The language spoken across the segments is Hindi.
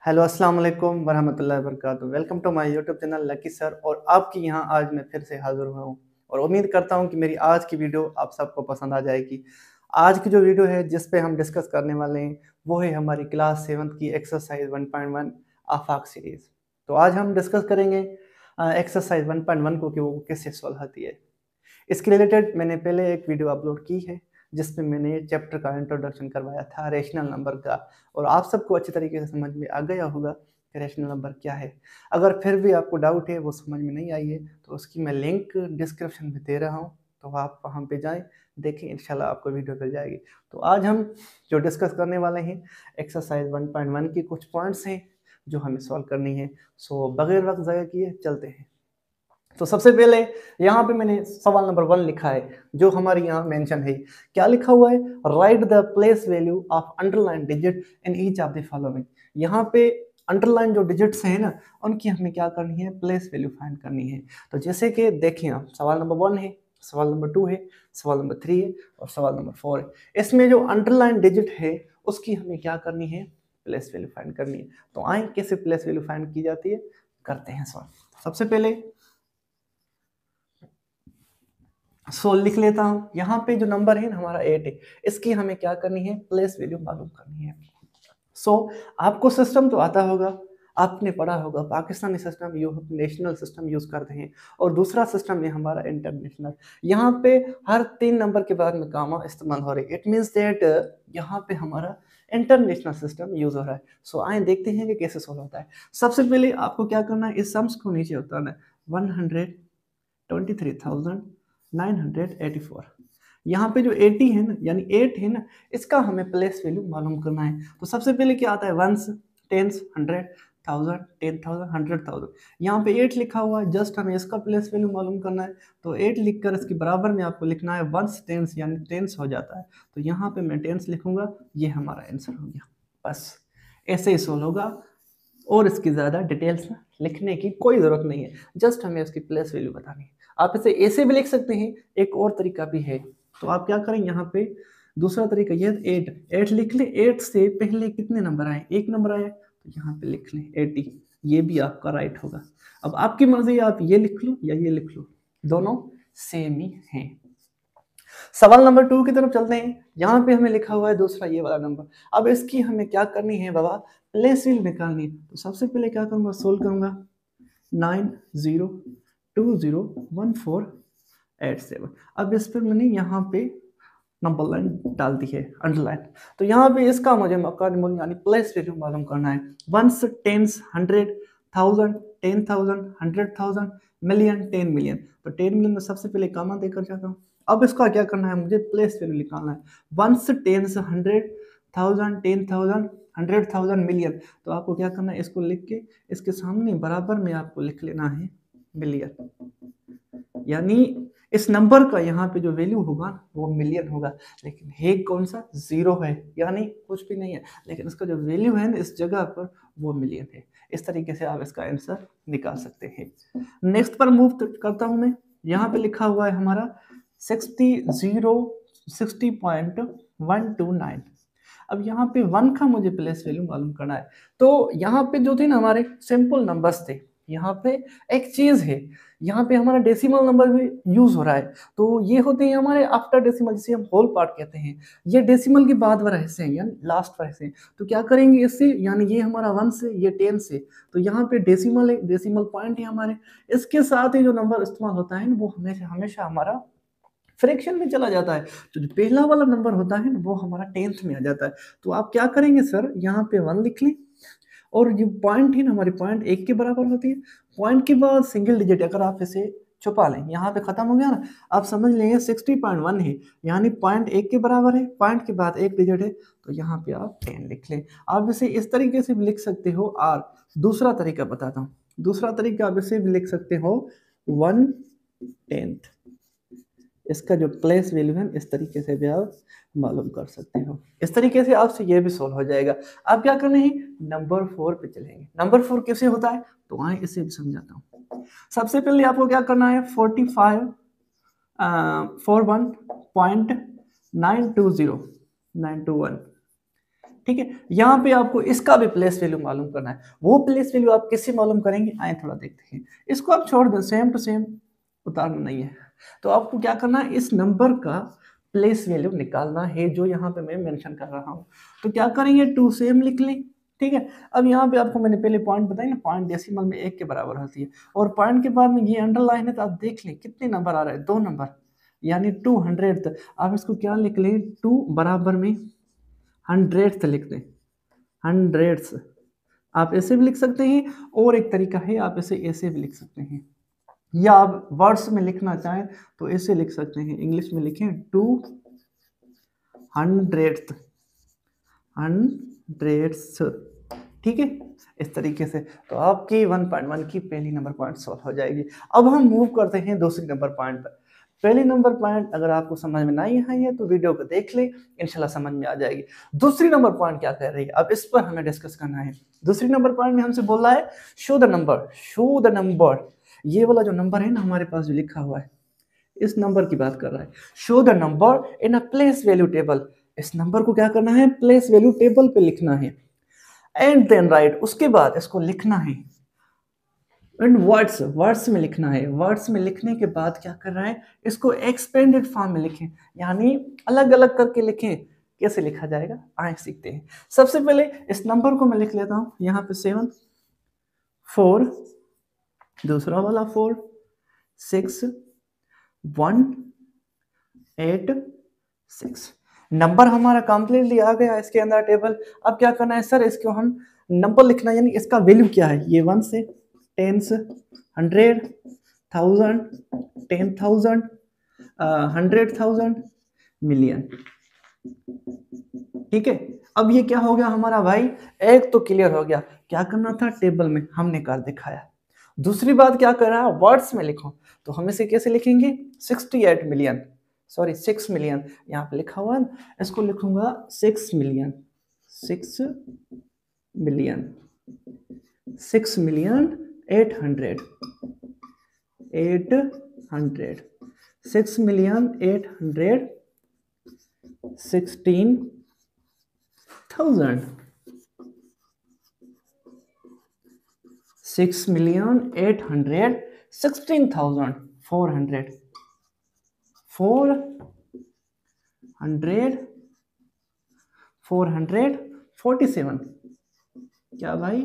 हेलो अस्सलाम वालेकुम वरहमतुल्लाहि वबरकातुहू। Welcome to my YouTube channel Lucky sir. और आपकी यहाँ आज मैं फिर से हाज़िर हुआ हूँ और उम्मीद करता हूँ कि मेरी आज की वीडियो आप सबको पसंद आ जाएगी। आज की जो वीडियो है जिस पे हम डिस्कस करने वाले हैं वो है हमारी क्लास 7th की एक्सरसाइज 1.1 आफाक सीरीज़। तो आज हम डिस्कस करेंगे एक्सरसाइज 1.1 को कि वो कैसे सॉल्व होती है। इसके रिलेटेड मैंने पहले एक वीडियो अपलोड की है जिसमें मैंने चैप्टर का इंट्रोडक्शन करवाया था रेशनल नंबर का, और आप सबको अच्छी तरीके से समझ में आ गया होगा कि रेशनल नंबर क्या है। अगर फिर भी आपको डाउट है, वो समझ में नहीं आई है, तो उसकी मैं लिंक डिस्क्रिप्शन में दे रहा हूँ, तो आप वहाँ पे जाएं, देखें, इंशाल्लाह आपको वीडियो मिल जाएगी। तो आज हम जो डिस्कस करने वाले हैं एक्सरसाइज 1.1 की कुछ पॉइंट्स हैं जो हमें सॉल्व करनी है। सो बगैर वक्त ज़ाया किए चलते हैं। तो सबसे पहले यहाँ पे मैंने सवाल नंबर 1 लिखा है जो हमारे यहाँ मेंशन है। क्या लिखा हुआ है? Right the place value of underline digit in each of the following. यहाँ पे अंडरलाइन जो डिजिट्स हैं ना, उनकी हमें क्या करनी है? प्लेस वैल्यू फाइंड करनी है। तो जैसे कि देखिए, आप सवाल नंबर 1 है, सवाल नंबर 2 है, सवाल नंबर 3 है और सवाल नंबर 4 है। इसमें जो अंडरलाइन डिजिट है उसकी हमें क्या करनी है? प्लेस वैल्यू फाइंड करनी है। तो आए कैसे प्लेस वैल्यू फाइंड की जाती है, करते हैं सॉल्व। सबसे पहले लिख लेता हूँ। यहाँ पे जो नंबर है ना हमारा 8 है, इसकी हमें क्या करनी है? प्लेस वैल्यू मालूम करनी है। आपको सिस्टम तो आता होगा, आपने पढ़ा होगा Pakistani system, national system use करते हैं, और दूसरा सिस्टम है हमारा इंटरनेशनल। यहाँ पे हर 3 नंबर के बाद में कामा इस्तेमाल हो रही है। इट मीन्स दैट यहाँ पे हमारा इंटरनेशनल सिस्टम यूज हो रहा है। आए देखते हैं कि कैसे सोल्व होता है। सबसे पहले आपको क्या करना है? इस सम्स को नीचे उतारना है। 123,984। यहाँ पे जो 80 है ना, यानी 8 है ना, इसका हमें प्लेस वैल्यू मालूम करना है। तो सबसे पहले क्या आता है? Ones, tens, 100,000, 10,000, 100,000। यहाँ पे 8 लिखा हुआ है, जस्ट हमें इसका प्लेस वैल्यू मालूम करना है। तो 8 लिखकर इसके बराबर में आपको लिखना है वंस टेंस, यानी टेंस हो जाता है। तो यहाँ पे मैं टेंस लिखूंगा, ये हमारा आंसर हो गया। बस ऐसे ही सोल्व होगा, और इसकी ज़्यादा डिटेल्स लिखने की कोई ज़रूरत नहीं है, जस्ट हमें इसकी प्लेस वैल्यू बतानी है। आप इसे ऐसे भी लिख सकते हैं, एक और तरीका भी है। तो आप क्या करें, यहाँ पे दूसरा तरीका ये 8 लिख लें। 8 से पहले कितने नंबर आए? 1 नंबर आया, तो यहाँ पे लिख लें 80। ये भी आपका राइट होगा। अब आपकी मर्जी, आप ये लिख लो या ये लिख लो, दोनों सेम ही हैं। सवाल नंबर 2 की तरफ चलते हैं। यहाँ पे हमें लिखा हुआ है दूसरा ये वाला नंबर। अब इसकी हमें क्या करनी है बाबा? प्लेस वैल्यू निकालनी है। तो सबसे पहले क्या करूँगा? सोल्व करूँगा। 90201487। अब इस पर मैंने यहाँ पे नंबर लाइन डाल दी है, अंडरलाइन। तो यहाँ पे इसका मुझे मकान यानी प्लेस वैल्यू मालूम करना है। Ones, tens, 100,000, 10,000, 100,000, million, 10 million. तो 10 मिलियन में सबसे पहले कामा देकर जाता हूँ। अब इसका क्या करना है? मुझे प्लेस वैल्यू निकालना है। Ones, tens, 100,000, 10,000, 100,000, million. तो आपको क्या करना है? इसको लिख के इसके सामने बराबर में आपको लिख लेना है मिलियन, यानी इस नंबर का यहाँ पे जो वैल्यू होगा वो मिलियन होगा। लेकिन है कौन सा? 0 है, यानी कुछ भी नहीं है, लेकिन इसका जो वैल्यू है ना इस जगह पर, वो मिलियन है। इस तरीके से आप इसका आंसर निकाल सकते हैं। नेक्स्ट पर मूव करता हूं मैं। यहाँ पे लिखा हुआ है हमारा 60.129। अब यहाँ पे 1 का मुझे प्लेस वैल्यू मालूम करना है। तो यहाँ पे जो थे ना हमारे सिंपल नंबर्स थे, यहाँ पे एक चीज है, यहाँ पे हमारा डेसिमल नंबर भी यूज हो रहा है। तो ये होते हैं हमारे आफ्टर डेसिमल, जिसे हम होल पार्ट कहते हैं। ये डेसिमल के बाद वाला हिस्से हैं, यानी लास्ट वाला हिस्से। तो क्या करेंगे इससे, यानी ये हमारा 1 से, ये 10 से, तो यहाँ पे डेसिमल है, डेसिमल पॉइंट है हमारे। इसके साथ ही जो नंबर इस्तेमाल होता है वो हमेशा हमेशा हमारा फ्रैक्शन में चला जाता है। तो जो पहला वाला नंबर होता है वो हमारा 10th में आ जाता है। तो आप क्या करेंगे सर, यहाँ पे 1 लिख लें, और ये पॉइंट है ना हमारी, पॉइंट 1 के बराबर होती है। पॉइंट के बाद सिंगल डिजिट अगर आप इसे छुपा लें, यहाँ पे खत्म हो गया ना, आप समझ लेंगे 60.1 है, यानी पॉइंट 1 के बराबर है, पॉइंट के बाद 1 डिजिट है, तो यहाँ पे आप 10 लिख लें। आप इसे इस तरीके से भी लिख सकते हो। और दूसरा तरीका बताता हूँ, दूसरा तरीका आप इसे भी लिख सकते हो 1/10। इसका जो प्लेस वैल्यू है इस तरीके से भी आप मालूम कर सकते हो। इस तरीके से आपसे ये भी सोल्व हो जाएगा। आप क्या करना है? नंबर 4 पे चलेंगे। नंबर 4 कैसे होता है, तो आए इसे भी समझाता हूँ। सबसे पहले आपको क्या करना है? 41.920 921, ठीक है। यहाँ पे आपको इसका भी प्लेस वैल्यू मालूम करना है। वो प्लेस वैल्यू आप कैसे मालूम करेंगे, आए थोड़ा देखते हैं। इसको आप छोड़ दें, सेम टू सेम उतारना नहीं है। तो आपको क्या करना है, इस नंबर का प्लेस वैल्यू निकालना है जो यहाँ पे मैं मेंशन कर रहा हूँ। तो क्या करेंगे, टू सेम लिख लें। ठीक है। अब यहाँ पे आपको मैंने पहले पॉइंट बताया ना, पॉइंट डेसिमल में 1 के बराबर होती है, और पॉइंट के बाद में ये अंडरलाइन है, तो आप देख लें कितने नंबर आ रहे हैं, 2 नंबर, यानी 200। आप इसको क्या लिख लें, 2 बराबर में 100th लिख दें, 100th। आप ऐसे भी लिख सकते हैं, और एक तरीका है आप इसे ऐसे भी लिख सकते हैं, या आप वर्ड्स में लिखना चाहें तो ऐसे लिख सकते हैं। इंग्लिश में लिखें 200th, 100th। ठीक है, इस तरीके से तो आपकी 1.1 की पहली नंबर पॉइंट सॉल्व हो जाएगी। अब हम मूव करते हैं दूसरी नंबर पॉइंट पर। पहली नंबर पॉइंट अगर आपको समझ में नहीं आई है तो वीडियो को देख ले, इंशाल्लाह समझ में आ जाएगी। दूसरी नंबर पॉइंट क्या कर रही है, अब इस पर हमें डिस्कस करना है। दूसरी नंबर पॉइंट में हमसे बोल रहा है show the number, show the number. ये वाला जो नंबर है ना हमारे पास जो लिखा हुआ है, इस नंबर की बात कर रहा है। Show the number in a place value table. इस नंबर को क्या करना है, प्लेस वैल्यू टेबल पे लिखना है। एंड देन राइट, उसके बाद इसको लिखना है एंड वर्ड्स, वर्ड्स में लिखना है। वर्ड्स में लिखने के बाद क्या कर रहा है, इसको एक्सपेंडेड फॉर्म में लिखें, यानी अलग अलग करके लिखें। कैसे लिखा जाएगा आए सीखते हैं। सबसे पहले इस नंबर को मैं लिख लेता हूं, यहाँ पे 7 4, दूसरा वाला 4 6 1 8 6। नंबर हमारा कंप्लीटली आ गया इसके अंदर टेबल। अब क्या करना है सर, इसको हम नंबर लिखना है, यानी इसका वैल्यू क्या है। ये 1 से 10 100 1000 10,000 100,000 मिलियन। ठीक है। अब ये क्या हो गया हमारा भाई, एक तो क्लियर हो गया, क्या करना था टेबल में हमने कर दिखाया। दूसरी बात क्या कर रहा है, वर्ड्स में लिखो। तो हम इसे कैसे लिखेंगे, 68 मिलियन, सॉरी 6 मिलियन यहाँ पे लिखा हुआ है, इसको लिखूंगा 6 million, 6 million, 6 million 800 6 million 800 16,000 6 million 800 16,400 447। क्या भाई,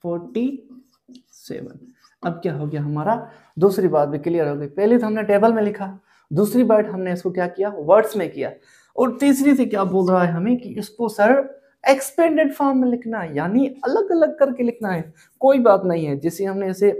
47। अब क्या हो गया हमारा, दूसरी बात भी क्लियर हो गई। पहले तो हमने टेबल में लिखा, दूसरी बात हमने इसको क्या किया, वर्ड्स में किया, और तीसरी से क्या बोल रहा है हमें कि इसको सर एक्सपेंडेड फॉर्म में लिखना है, यानी अलग अलग करके लिखना है। कोई बात नहीं है, जैसे हमने इसे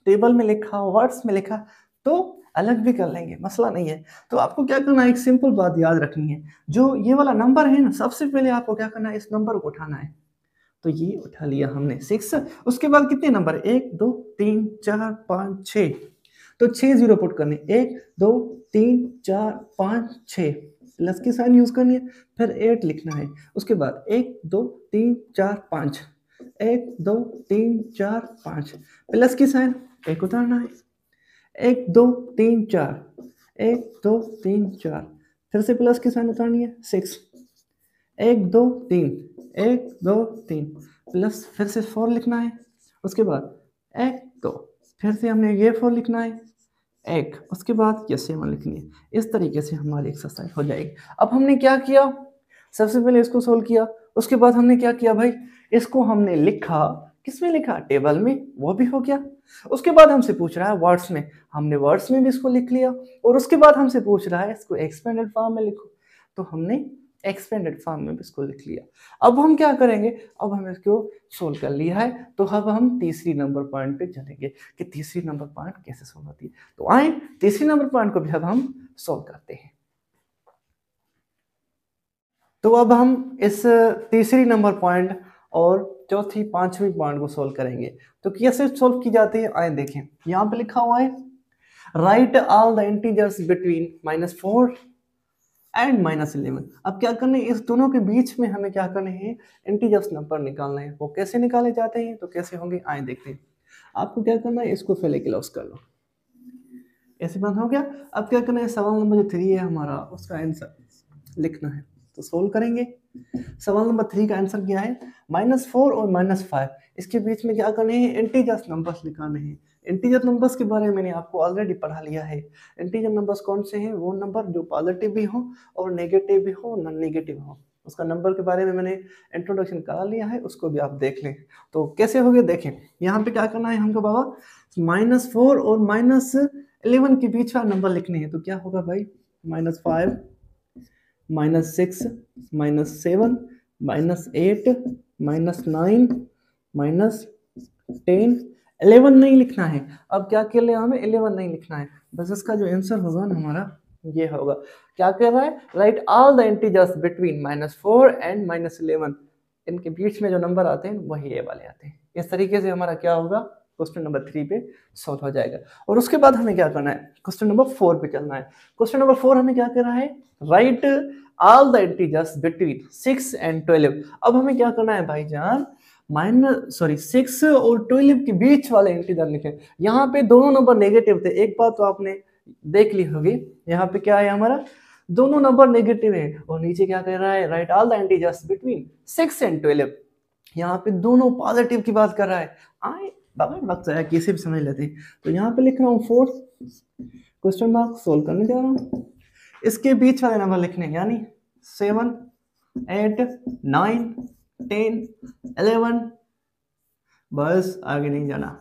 टेबल में लिखा, वर्ड्स में लिखा, तो अलग भी कर लेंगे, मसला नहीं है। तो आपको क्या करना है, एक सिंपल बात याद रखनी है, जो ये वाला नंबर है ना, सबसे पहले आपको क्या करना है, इस नंबर को उठाना है। तो ये उठा लिया हमने 6। उसके बाद कितने नंबर, 1 2 3 4 5 6, तो 6 जीरो पुट करने, 1 2 3 4 5 6, प्लस की साइन यूज करनी है, फिर 8 लिखना है। उसके बाद 1 2 3 4 5, 1 2 3 4 5, प्लस की साइन, एक उतारना है, 1 2 3 4, 1 2 3 4, फिर से प्लस की साइन उतारनी है, 6 1 2 3 1 2 3, प्लस फिर से 4 लिखना है। उसके बाद 1 2, फिर से हमने ये 4 लिखना है, 1, उसके बाद ये 7 लिखनी है। इस तरीके से हमारी एक्सरसाइज हो जाएगी। अब हमने क्या किया, सबसे पहले इसको सोल्व किया, उसके बाद हमने क्या किया भाई, इसको हमने लिखा, किसमें लिखा, टेबल में, वो भी हो गया। उसके बाद हमसे पूछ रहा है वर्ड्स में, हमने वर्ड्स में भी इसको लिख लिया, और उसके बाद हमसे पूछ रहा है इसको एक्सपेंडेड फॉर्म में लिखो, तो हमने एक्सपेंडेड फॉर्म में भी इसको लिख लिया। अब हम क्या करेंगे, अब हम इसको सोल्व कर लिया है, तो अब हम तीसरी नंबर पॉइंट पे चलेंगे कि तीसरी नंबर पॉइंट कैसे सोल्व होती है। तो आए तीसरी नंबर पॉइंट को भी अब हम सोल्व करते हैं। तो अब हम इस तीसरी नंबर पॉइंट और चौथी पांचवी पॉइंट को सोल्व करेंगे। तो कैसे सोल्व की जाती है, आए देखें, यहाँ पे लिखा हुआ है right all the integers between -4 and -11। अब क्या करना है, इस दोनों के बीच में हमें क्या करना है, इंटीजर्स नंबर निकालना है। वो कैसे निकाले जाते हैं, तो कैसे होंगे आए देखते हैं। आपको क्या करना है, इसको पहले क्लोज कर लो, ऐसे बंद हो गया। अब क्या करना है, सवाल नंबर जो 3 है हमारा, उसका आंसर लिखना है। तो सोल्व करेंगे, सवाल नंबर 3 का आंसर क्या है, -4 और -5 इसके बीच में क्या करने हैं, इंटीजर्स नंबर्स निकालने हैं। इंटीजर नंबर्स के बारे में मैंने आपको ऑलरेडी पढ़ा लिया है। इंटीजर नंबर्स कौन से हैं, वो नंबर जो पॉजिटिव भी हो और नेगेटिव भी हो, नॉन नेगेटिव हो। उसका नंबर के बारे में मैंने इंट्रोडक्शन करा लिया है, उसको भी आप देख लें। तो कैसे हो गए देखें, यहाँ पे क्या करना है हमको बाबा, -4 और -11 के बीच का नंबर लिखने हैं। तो क्या होगा भाई, -5, -6, -7, -8, -9, -10, 11 नहीं लिखना है। अब क्या कर लिया हमें, 11 नहीं लिखना है। बस इसका जो आंसर होगा ना हमारा ये होगा। क्या कर रहा है, right all the integers between -4 and -11। इनके बीच में जो नंबर आते हैं वही ये वाले आते हैं। इस तरीके से हमारा क्या होगा, क्वेश्चन नंबर 3 पे सॉल्व हो जाएगा। और उसके बाद हमें क्या करना है, क्वेश्चन नंबर 4 पे चलना है। क्वेश्चन नंबर 4 हमें क्या करना है, right all the integers between 6 and 12। अब हमें क्या करना है भाईजान, 6 और 12 के बीच वाले इंटीजर लिखे। यहाँ पे दोनों नंबर नेगेटिव थे, एक बात तो आपने देख ली होगी। यहाँ पे क्या है हमारा, दोनों नंबर नेगेटिव है। और नीचे क्या कह रहा है, right all the integers between 6 and 12। यहाँ पे दोनों पॉजिटिव की बात कर रहा है। आए बाबा वक्त आया, किसी भी समझ लेते हैं। तो यहाँ पे लिख रहा हूँ 4, क्वेश्चन मार्क सोल्व करने जा रहा हूँ। इसके बीच वाले नंबर लिखने, यानी 7, 8, 9, 10, 11। बस आगे नहीं जाना,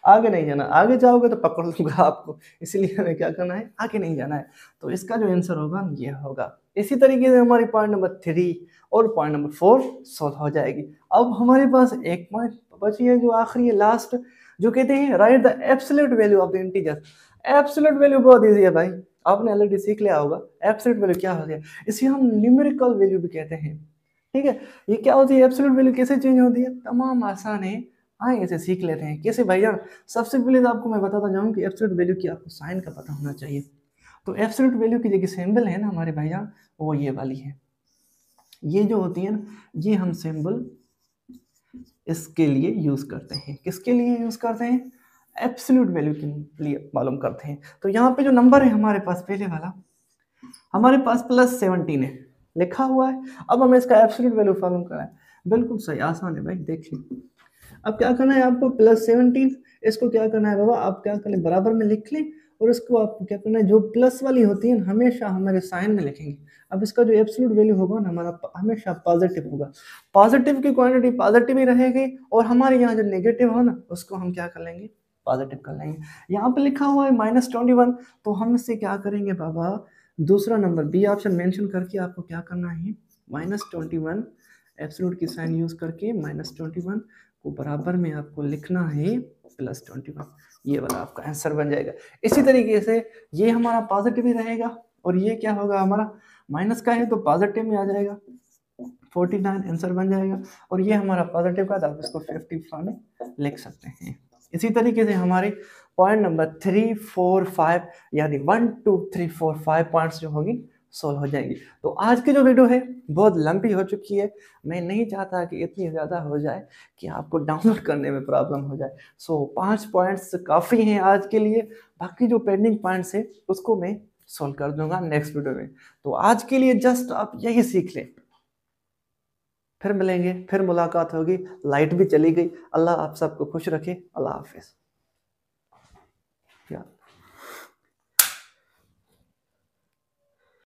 आगे नहीं जाना। आगे जाओगे तो पकड़ लूंगा आपको, इसलिए हमें क्या करना है, आगे नहीं जाना है। तो इसका जो आंसर होगा ये होगा। इसी तरीके से हमारी पॉइंट नंबर 3 और पॉइंट नंबर 4 सॉल्व हो जाएगी। अब हमारे पास एक पॉइंट बची है जो आखिरी है, लास्ट, जो कहते हैं right the absolute value of the integer. Absolute value बहुत ईजी है भाई, आपने ऑलरेडी सीख लिया होगा। एब्सोल्यूट वैल्यू क्या होती है, इसे हम न्यूमेरिकल वैल्यू भी कहते हैं। ठीक है, ये क्या होती है, एब्सोल्यूट वैल्यू कैसे चेंज होती है, तमाम आसान है। आए इसे सीख लेते हैं कैसे भैया। सबसे पहले तो आपको मैं बताता जाऊँ कि एब्सोल्यूट वैल्यू की आपको साइन का पता होना चाहिए। तो एब्सोल्यूट वैल्यू की जो सिंबल है ना हमारे भैया, वो ये वाली है। ये जो होती है ना, ये हम सिंबल इसके लिए यूज करते हैं। किसके लिए यूज करते हैं, एब्सोल्यूट वैल्यू के लिए मालूम करते हैं। तो यहाँ पे जो नंबर है हमारे पास पहले वाला, हमारे पास +17 है लिखा हुआ है। अब हमें इसका एब्सोल्यूट वैल्यू मालूम करना है। बिल्कुल सही, आसान है भाई, देखिए। अब क्या करना है आपको, +17, इसको क्या करना है बाबा, आप क्या करें, बराबर में लिख लें। और इसको आपको क्या करना है, जो प्लस वाली होती है हमेशा हमारे साइन में लिखेंगे। अब इसका जो एब्सोल्यूट वैल्यू होगा ना हमारा, हमेशा पॉजिटिव होगा। पॉजिटिव की क्वांटिटी पॉजिटिव ही रहेगी, और हमारे यहाँ जो नेगेटिव हो ना, उसको हम क्या कर लेंगे, पॉजिटिव कर लेंगे। यहाँ पे लिखा हुआ है -21, तो हम इससे क्या करेंगे बाबा, दूसरा नंबर बी ऑप्शन मेंशन करके आपको क्या करना है, -21 एब्सोल्यूट की साइन यूज करके -21 को बराबर में आपको लिखना है +21। ये वाला आपका आंसर बन जाएगा। इसी तरीके से ये हमारा पॉजिटिव ही रहेगा, और ये क्या होगा हमारा, माइनस का है तो पॉजिटिव में आ जाएगा, 49 आंसर बन जाएगा। और ये हमारा पॉजिटिव का था, आप इसको 55 में लिख सकते हैं। इसी तरीके से हमारे पॉइंट नंबर 3, 4, 5 यानी 1, 2, 3, 4, 5 पॉइंट्स जो होगी सोल्व हो जाएंगी। तो आज की जो वीडियो है बहुत लंबी हो चुकी है, मैं नहीं चाहता कि इतनी ज़्यादा हो जाए कि आपको डाउनलोड करने में प्रॉब्लम हो जाए। सो 5 पॉइंट्स काफ़ी हैं आज के लिए, बाकी जो पेंडिंग पॉइंट्स है उसको मैं सोल्व कर दूंगा नेक्स्ट वीडियो में। तो आज के लिए जस्ट आप यही सीख लें, फिर मिलेंगे, फिर मुलाकात होगी। लाइट भी चली गई, अल्लाह आप सबको खुश रखे, अल्लाह हाफिज़।